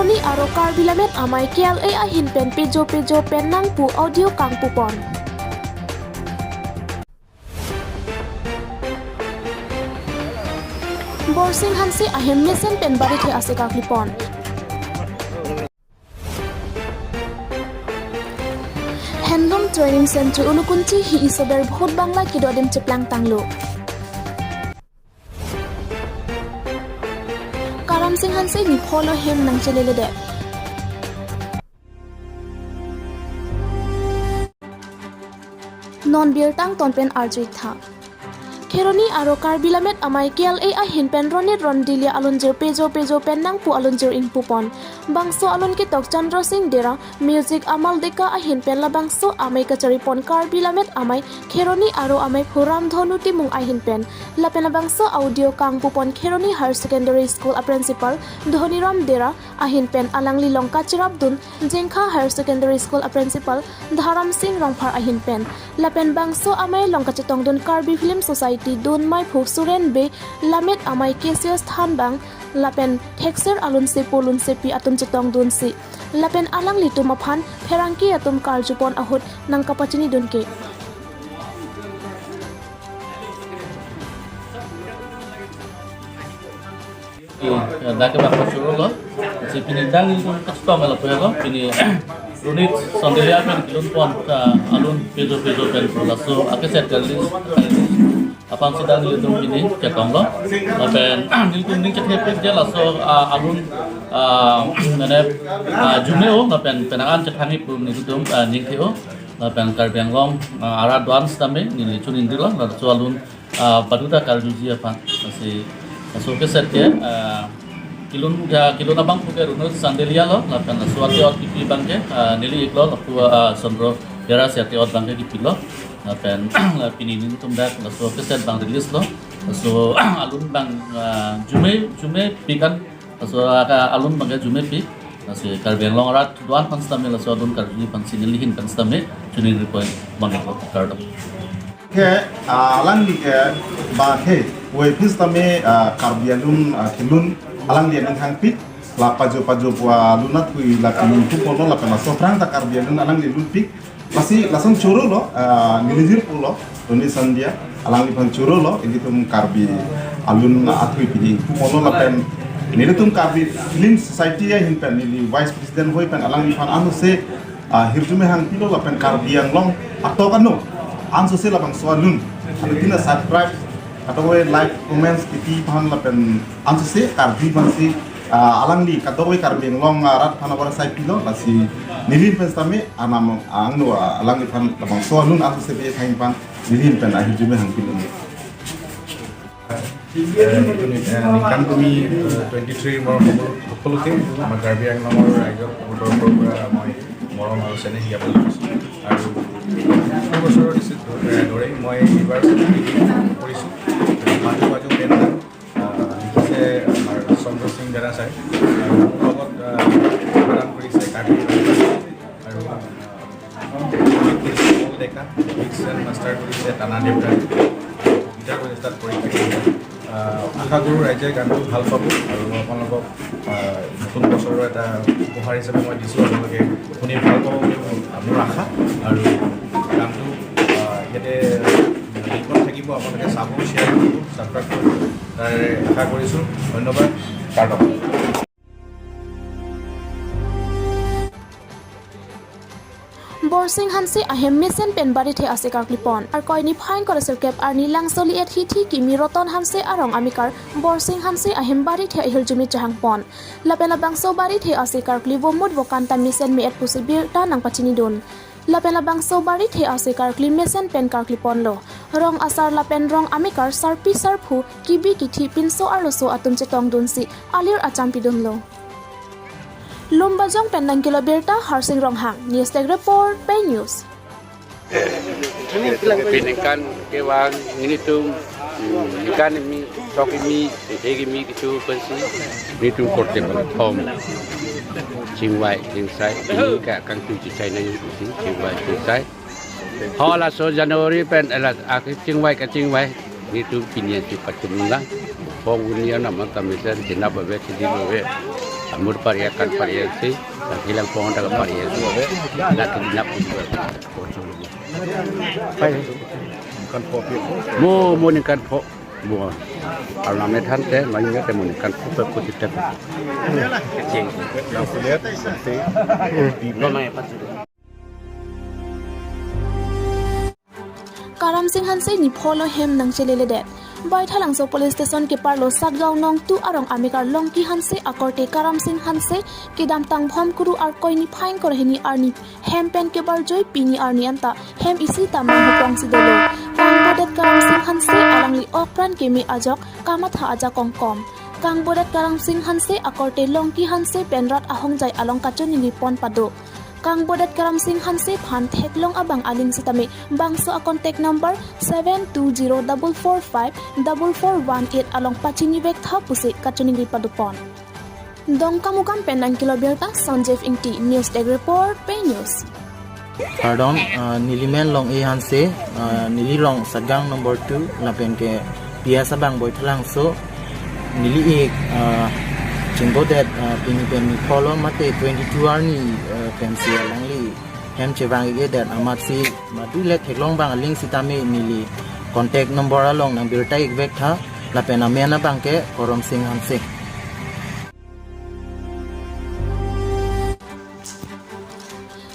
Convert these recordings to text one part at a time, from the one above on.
Kheroni aro Karbilamet amai KLA ahin pen pejo pen nangpu audio kangpu pon. Borsing hansi ahem mesen pen bari the ase kaklipon. Handloom Training Center Unukunchi hi isober bhut bangla kidodem cheplang tanglo. Karam Singh hansi ni follow him nang chelele de. Non beer tang tonpen arjuit tha. Kheroni aro Karbilamet amai KLA ahin pen ronit rondilia alunjir pejo pen nangpu alunjir ingpupon. Bangso alun ki tok Chandra Singh Dera music amal deka ahin pen la bangso amai kachari pon Karbilamet amai Kheroni aro amai Puram Dhonu timung ahin pen. La pen bangso audio kangpupon Kheroni Higher Secondary School a principal Dhoniram Dera ahin pen alangli longka chirabdun Jengkha Higher Secondary School a principal Dharam Singh Rongphar ahin pen. La pen bangso amai longka chetongdun Karbi Film Society Dun Mai Phuk Suren Be Lamet amai Kesios Than Bang Lapen Texer Alun Sepolun Sepi atum chetong dun si Lapen alang litu maphan Ferangki atum karjupon ahut nang kapachini dunke Dake bakal suruh lo, si pinidang itu custom lo pelo, pini runit sandelia pen kilon pon alun pejo pen laso akeset kali apa sedang nilitung ini cekong lo, pen nilitung ning cekhe je laso alun mana jumeo, pen penangan cekhangi pun nilitung ningkeo, pen karbiang long arah dance tame nilitung indilo, laso alun paduda karjuji apa masih so keset ke kilon abang puke runut sandelia lo lapan suati ot kipi bangke nili iklo lapu sondro dera siati ot bangke kipi lo lapan pininin tumda so keset bang rilis lo so alun bang jume pikan so alun bangke jume pi so karbiang long rat duan panstame so alun karbi pansi nilihin panstame junin ripoin bangke lo kardo ke alang ni ke ba ke we pistame karbialun kilun alang dia nang hangpit la pajo bua lunat kui la kilun tu polo la pena sofrang ta karbialun alang di lupik masih langsung curu lo nilijir pulo doni sandia alang di pan curu lo ini tum karbi alun atui pidi polo la pen ini tum karbi film society ya himpen ini vice president hoi pen alang di pan anu se hirjume hangpilo la pen karbiang long atau kanu anso se la bang soalun ada tina subscribe atau like comments kiti pahan la pen anso se karbi bang si alang di katau karbi long rat pana bara sai pilo la si nilin pen stame anam angno alang di pan la bang soalun anso se be thain pan nilin pen ahi jume hang pilo nikan kami 23 more সকলোকে আমাৰ কাৰ্বি আংলঙৰ ৰাইজক ভোটৰ পৰা মই মৰম আৰু চেনেহ জ্ঞাপন কৰিছোঁ আৰু বছৰৰ দৰে মই এইবাৰ কৰিছোঁ মাজু পেন লিখিছে আমাৰ চন্দ্ৰ সিং দাদা ছাৰ আৰু লগত প্ৰদান কৰিছে কাৰ্বি আৰু ডেকা মাষ্টাৰ কৰিছে টানা দেউতা গীটাৰ প্ৰচেষ্টাত পৰীক্ষা আশা কৰোঁ ৰাইজে গানটো ভাল পাব আৰু আপোনালোকক নতুন বছৰৰ এটা উপহাৰ হিচাপে মই দিছোঁ আপোনালোকে শুনি ভাল পাব বুলি মোৰ আশা আৰু গানটো ইয়াতে লিংকত থাকিব আপোনালোকে চাব শ্বেয়াৰ কৰিব ছাবস্ক্ৰাইব কৰিব তাৰে আশা কৰিছোঁ ধন্যবাদ কাৰ্ডক Borsing hansi ahem mesen pen bari the ase kaklipon ar koini phain koresel kep ar nilang soli et hithi kimi roton hansi arong amikar Borsing hansi ahem bari the ahil jumi jahang pon lapela bangso bari the ase karkli bomut bokan ta mesen me et pusibir ta nang pachini don lapela bangso bari the ase karkli mesen pen karklipon lo rong asar lapen rong amikar sarpi sarphu kibi kithi pinso arloso atum chetong don si alir achampi don lo Lumbajang Pendang Kilo Berta Harsing Ronghang News Tech Report Pay News Pinangkan kewang ini tu ikan mi tok mi tegi mi itu pensi itu korte tom cingwai cingsai ini kat kang tu cicai nang cingwai cingsai hola so Januari pen alat ak cingwai ka cingwai itu pinyen ci patum lah pong unia nama tamisen jenab babe di babe Amur paria kan paria sih, hilang pohon tak paria sih. Nak nak Mo ni kan po mo. Kalau nama than teh, namanya teh mo ni kan po positif. Kecil. Yang kulihat nanti di Karam Singh Hanse ni pholo hem nang chelele det. Bai thalang so police station ke parlo sakjau nong tu arong amikar longki Hanse akorte Karam Singh Hanse ke dam tang phom kuru ar koi ni phain kor heni arni hem pen ke bar joy pini arni anta hem isi tamang hupong si dolo. Kang bodet Karam Singh Hanse alangli okpran ke mi ajok kamatha aja kongkom. Kang bodet Karam Singh Hanse akorte longki Hanse penrat ahong jai along kachoni ni pon pado. Kang bodet Karam Singh Hanse phan theklong abang aling sitame bangso a contact number 7204454418 along pachini bek tha puse kachuni ri padupon dongkamukam penang kiloberta Sanjeev Ingti news tag report pay news Pardon, nilimen long e hanse nili long sagang number 2 lapen ke biasa bang boy thalang so nili ek Jimbo that pini follow mate 22 arni pensi langli hem chewang ge that amatsi madu le theklong bang link sitame nili contact number along nang birta ek vek tha la pena mena bang ke Karam Singh Hanse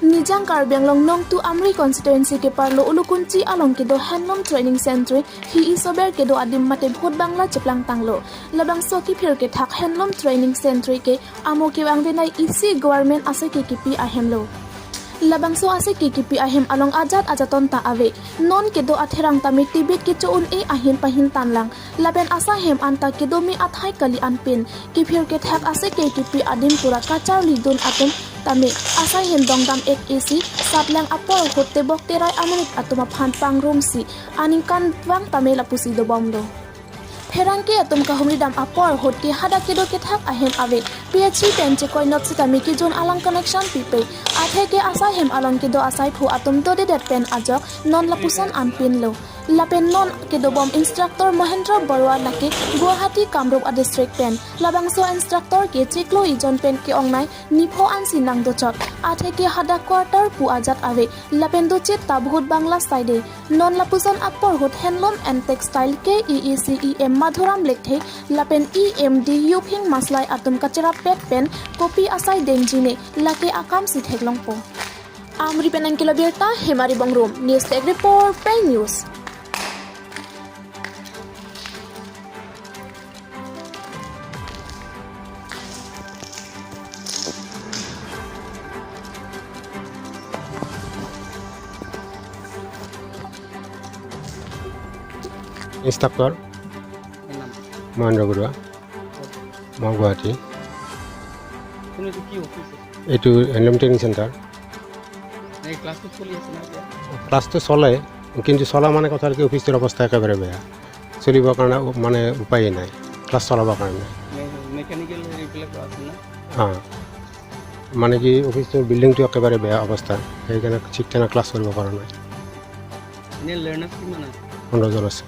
Nijang Karbiang long nong tu Amri constituency ke parlo ulukunchi along ke do handloom training center hi isober ke do adim mate bhut bangla cheplang tanglo labang soki phir ke thak handloom training center ke amo ke bang benai isi government ase ke kipi ahemlo labang so ase ke kipi ahem along ajaton ta ave non ke do atherang tami tibet ke choun e ahin pahin tanlang laben asa hem anta ke do mi athai kali anpin ki phir ke thak ase ke kipi adim pura kachar lidun atum tami asai hen dongdam ek AC saplang apor hotte bokte rai amerik atuma phan pangrom si aninkan wang tami lapusi do bomdo Herangke atum kahumri dam apor hotte hada kedo ke thak ahem ave PhD penche koi not sitami ki jon alang connection pipe athe ke asai hem along ke do asai phu atum to de det pen ajok non lapusan anpin lo lapen non ke do bom instructor Mahendra Barwa lake Guwahati Kamrup a district pen labangso instructor ke chiklo ijon pen ke ongnai nipho ansi nang do chok athe ke hada quarter pu ajat ave lapen do chet tabhut bangla side non lapusan apor hot handloom and textile ke EECEM Madhuram lekhe lapen EMD Yuping Maslai atum kachara pet pen kopi asai dengjine lake akam si theklong po Amri penang kilobierta Hemari Bongrom news tag report pay news Instructor Mahendra Barwa মই গুৱাহাটী এইটো handloom training centre ক্লাছটো চলে কিন্তু চলা মানে কথা কি অফিচটোৰ অৱস্থা একেবাৰে বেয়া চলিবৰ কাৰণে মানে উপায়েই নাই ক্লাছ চলাবৰ কাৰণে মানে কি অফিচটোৰ বিল্ডিংটো একেবাৰে বেয়া অৱস্থা সেইকাৰণে ঠিক তেনে ক্লাছ কৰিব পৰা নাই 15 জন আছে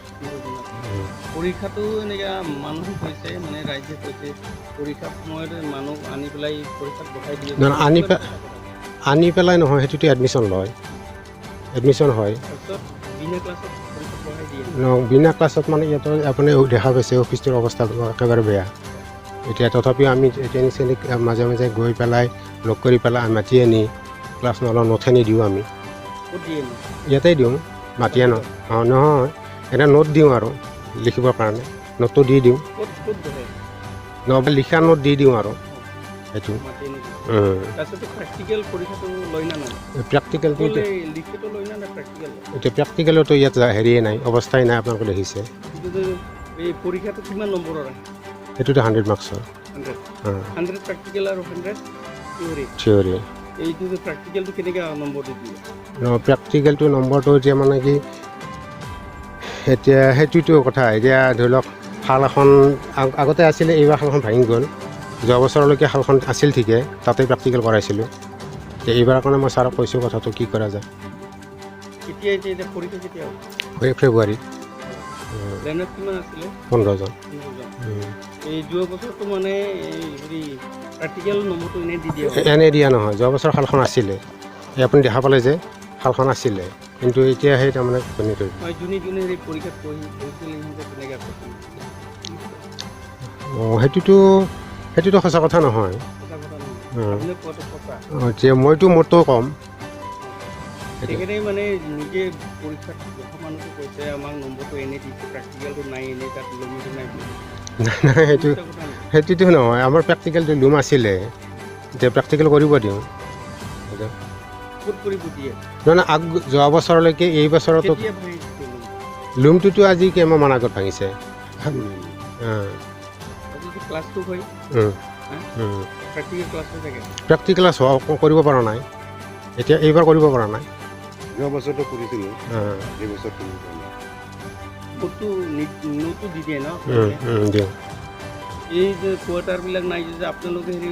পৰীক্ষাটো এনেকা মানুহ কৈছে মানে ৰাইজে কৈছে পৰীক্ষাৰ সময়ত মানুহ আনি পেলাই পৰীক্ষাত বহাই দিয়ে আনি পেলাই নহয় সেইটোতে এডমিশ্যন লয় এডমিশ্যন হয় বিনা ক্লাছত মানে ইয়াত আপুনি দেখা পাইছে অফিচটোৰ অৱস্থা একেবাৰে বেয়া এতিয়া তথাপিও আমি ট্ৰেইনিং চেনিং মাজে মাজে গৈ পেলাই লগ কৰি পেলাই মাতি আনি ক্লাছ নথেনি দিওঁ আমি ইয়াতেই দিওঁ মাতি আনো নহয় এটা নোট দিওঁ আৰু লিখিবৰ কাৰণে নোটটো দি দিওঁ নহ'লে লিখা নোট দি দিওঁ আৰু সেইটো প্ৰেক্টিকেলটো এতিয়া প্ৰেক্টিকেলতো ইয়াত হেৰিয়ে নাই অৱস্থাই নাই আপোনালোকে দেখিছে সেইটোতো 100 মাৰ্কছৰ থিয়ৰী প্ৰেক্টিকেলটো নম্বৰটো এতিয়া মানে কি এতিয়া সেইটোতো কথা এতিয়া ধৰি লওক শাল এখন আগতে আছিলে এইবাৰ শালখন ভাঙি গ'ল যোৱা বছৰলৈকে শালখন আছিল ঠিকে তাতে প্ৰেক্টিকেল কৰাইছিলোঁ এতিয়া এইবাৰ কাৰণে মই ছাৰক কৈছোঁ কথাটো কি কৰা যায় ফেব্ৰুৱাৰীত লাইনত কিমান আছিলে 15জন। 15জন। এই যোৱা বছৰটো মানে এই হেৰি প্ৰেক্টিকেল নম্বৰটো এনেই দি দিয়ে এনে দিয়া নহয়, যোৱা বছৰ খালখন আছিলে, এই আপুনি দেখা পালে যে খালখন আছিলে, কিন্তু এতিয়া সেই তাৰমানে বনি থৈ দিলে। যোনে যোনে হেৰি পৰীক্ষাত পঢ়িছিলে সিহঁতে তেনেকৈ সেইটোতো সঁচা কথা নহয়। সঁচা কথা নহয়, আপুনি কোৱাটো সঁচা। এতিয়া মইতো মোৰতো ক'ম, তেখেতে মানে নিজে পৰীক্ষাত বহা মানুহটো কৈছে আমাক নম্বৰটো এনেই দিছে, প্ৰেক্টিকেলটো নাই, এনেই তাত লিমিটো নাই বুলি। নাই সেইটোতো নহয়, আমাৰ প্ৰেক্টিকেলটো লুম আছিলে, এতিয়া প্ৰেক্টিকেল কৰিব দিওঁ। ক'ত কৰিব দিয়ে? নহয় যোৱা বছৰলৈকে এই বছৰতো কেতিয়া ভাঙিছে লোন? লুমটোতো আজি কেইমাহমান আগত ভাঙিছে। আজিতো ক্লাছটো হয়, প্ৰেক্টিকেল ক্লাছটো থাকে। প্ৰেক্টিকেল কৰিব পৰা নাই, এতিয়া এইবাৰ কৰিব পৰা নাই। যোৱা বছৰটো কৰিছিলোঁ, এই বছৰ কৰিব পৰা নাই। নোটটো দি দিয়ে ন? দিওঁ, এই যে কোৱাৰ্টাৰবিলাক নাই যে আপোনালোকে হেৰি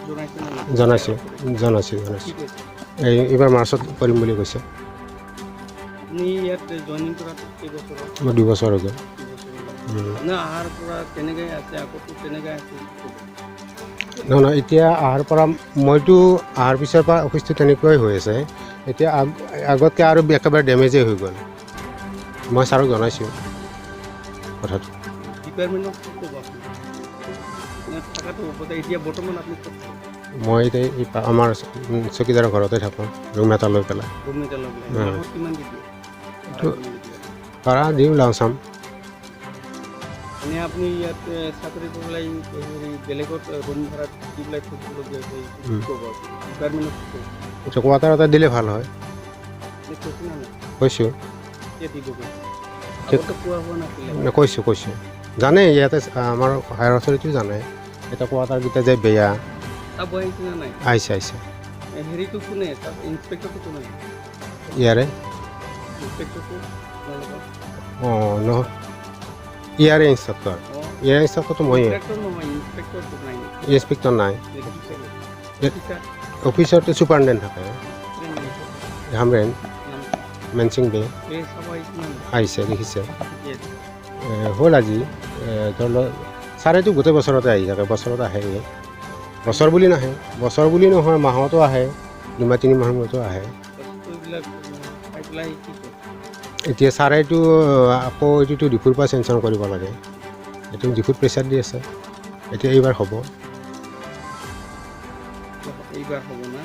জনাইছে নে নাই? জনাইছোঁ। কি কৈছে? এইবাৰ মাৰ্চত কৰিম বুলি কৈছে। আপুনি ইয়াত জইনিং কৰাটো কেইবছৰ? মই 2 বছৰ হৈ গ'ল। না আহাৰ পৰা তেনেকৈ আছে, আগতো তেনেকৈ আছে? নহয় এতিয়া অহাৰ পৰা মইতো অহাৰ পিছৰ পৰা অফিচটো তেনেকুৱাই হৈ আছে, এতিয়া আগতকৈ আৰু একেবাৰে ডেমেজেই হৈ গ'ল। মই ছাৰক জনাইছোঁ কথাটো। ডিপাৰ্টমেণ্টত কি ক'ব আপুনি? থকাটো এতিয়া বৰ্তমান আপুনি ক'ত? মই এতিয়া আমাৰ চকীদাৰৰ ঘৰতে থাকোঁ, ৰুম এটা লৈ পেলাই। ৰুম এটা লৈ পেলাই মাহত কিমান দি দিয়ে? ভাড়া দিওঁ লামচাম। এনেই আপুনি ইয়াত চাকৰি কৰি পেলাই হেৰি বেলেগত ৰুম ভাড়াত দি পেলাই থাকিবলগীয়া হৈছে, কি ক'ব ডিপাৰ্টমেণ্টত কি ক'ব? এতিয়া কোৱাৰ্টাৰ এটা দিলে ভাল হয়। কৈছে নে নাই? কৈছোঁ, কেতিয়া দিব? আগতে পোৱা হোৱা নাছিলে? কৈছোঁ। জানে ইয়াতে আমাৰ হায়াৰ অথৰিটিও জানে, এতিয়া কোৱাৰ্টাৰকেইটা যে বেয়া। চাব আহিছে নে নাই? আহিছে। হেৰিটো কোনে? তাত ইনস্পেক্টৰটো কোনে? ইয়াৰে ইনস্পেক্টৰটো আপোনালোকৰ? নহয় ইয়াৰে ইনষ্ট্ৰাক্টৰটো ময়ে। ইনস্পেক্টৰ নহয়, ইনস্পেক্টৰটো নাই নেকি? ইনস্পেক্টৰ নাই, অফিচাৰ? অফিচৰটো ছুপাৰিণ্টেণ্ডেণ্ট থাকে। হামৰেন মেনচিং বে এই চাব আহিছে নে নাই? আহিছে, দেখিছে। কেতিয়া? হ'ল আজি ধৰি লওক ছাৰেতো গোটেই বছৰতে আহি থাকে, বছৰত আহে। বছৰ বুলি নাহে, বছৰ বুলি নহয়, মাহতো আহে, 2-3 মাহৰ মূৰতো আহে। বস্তুবিলাক খাই পেলাই কি কয়? এতিয়া ছাৰেতো আকৌ এইটোতো ডিফুৰ পৰা চেংচন কৰিব লাগে, এইটো ডিফুত প্ৰেছাৰ দি আছে, এতিয়া এইবাৰ হ'ব। এইবাৰ হ'ব না?